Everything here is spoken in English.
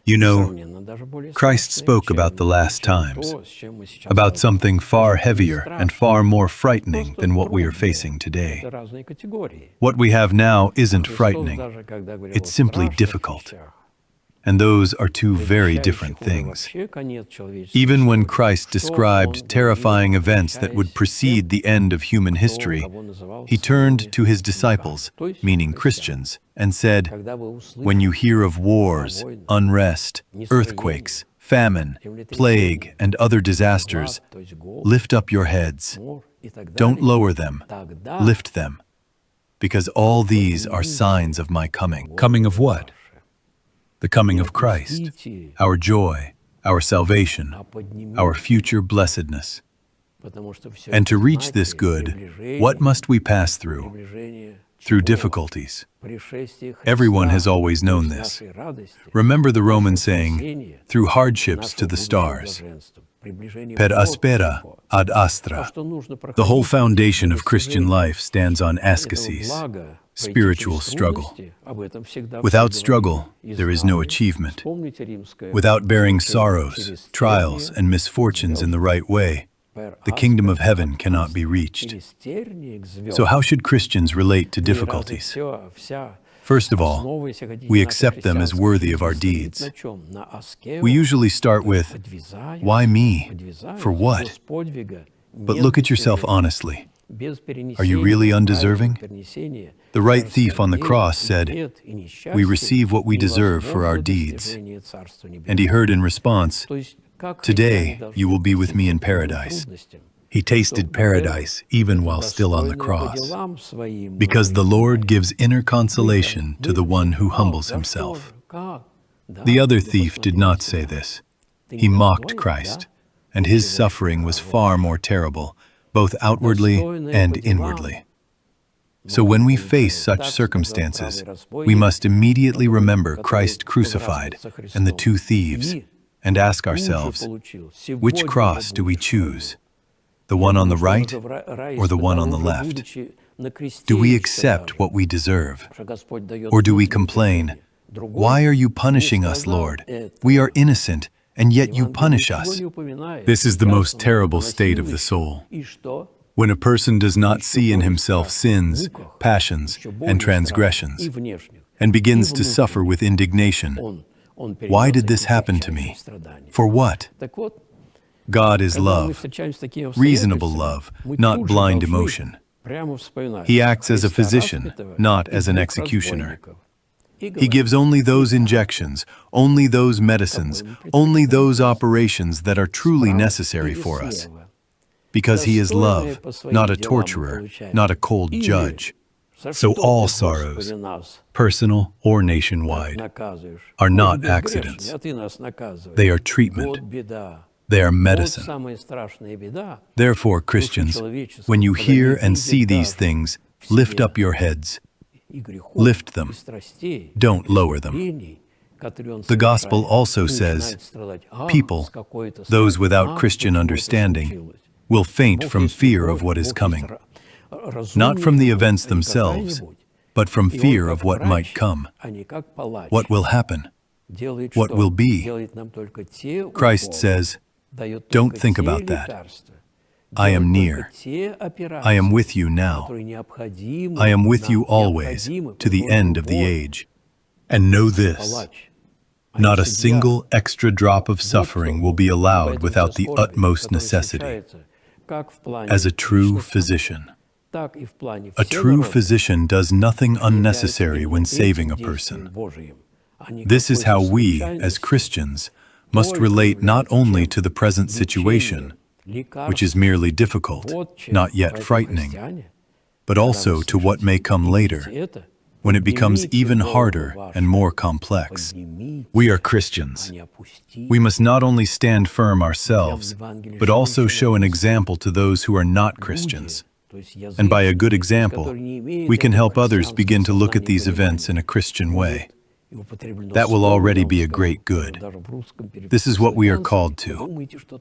You know, Christ spoke about the last times, about something far heavier and far more frightening than what we are facing today. What we have now isn't frightening, it's simply difficult. And those are two very different things. Even when Christ described terrifying events that would precede the end of human history, he turned to his disciples, meaning Christians, and said, "When you hear of wars, unrest, earthquakes, famine, plague, and other disasters, lift up your heads. Don't lower them, lift them, because all these are signs of my coming." Coming of what? The coming of Christ, our joy, our salvation, our future blessedness. And to reach this good, what must we pass through? Through difficulties. Everyone has always known this. Remember the Roman saying, "Through hardships to the stars." Per aspera ad astra. The whole foundation of Christian life stands on askesis, spiritual struggle. Without struggle, there is no achievement. Without bearing sorrows, trials, and misfortunes in the right way, the kingdom of heaven cannot be reached. So how should Christians relate to difficulties? First of all, we accept them as worthy of our deeds. We usually start with, "Why me? For what?" But look at yourself honestly. Are you really undeserving? The right thief on the cross said, "We receive what we deserve for our deeds." And he heard in response, "Today you will be with me in paradise." He tasted paradise even while still on the cross, because the Lord gives inner consolation to the one who humbles himself. The other thief did not say this. He mocked Christ, and his suffering was far more terrible, both outwardly and inwardly. So when we face such circumstances, we must immediately remember Christ crucified and the two thieves, and ask ourselves, which cross do we choose? The one on the right or the one on the left? Do we accept what we deserve? Or do we complain, "Why are you punishing us, Lord? We are innocent, and yet you punish us." This is the most terrible state of the soul. When a person does not see in himself sins, passions, and transgressions, and begins to suffer with indignation. Why did this happen to me? For what? God is love, reasonable love, not blind emotion. He acts as a physician, not as an executioner. He gives only those injections, only those medicines, only those operations that are truly necessary for us. Because he is love, not a torturer, not a cold judge. So all sorrows, personal or nationwide, are not accidents. They are treatment. They are medicine. Therefore, Christians, when you hear and see these things, lift up your heads. Lift them. Don't lower them. The Gospel also says, people, those without Christian understanding, will faint from fear of what is coming. Not from the events themselves, but from fear of what might come. What will happen? What will be? Christ says, "Don't think about that. I am near. I am with you now. I am with you always, to the end of the age." And know this, not a single extra drop of suffering will be allowed without the utmost necessity. As a true physician. A true physician does nothing unnecessary when saving a person. This is how we, as Christians, must relate not only to the present situation, which is merely difficult, not yet frightening, but also to what may come later, when it becomes even harder and more complex. We are Christians. We must not only stand firm ourselves, but also show an example to those who are not Christians. And by a good example, we can help others begin to look at these events in a Christian way. That will already be a great good. This is what we are called to.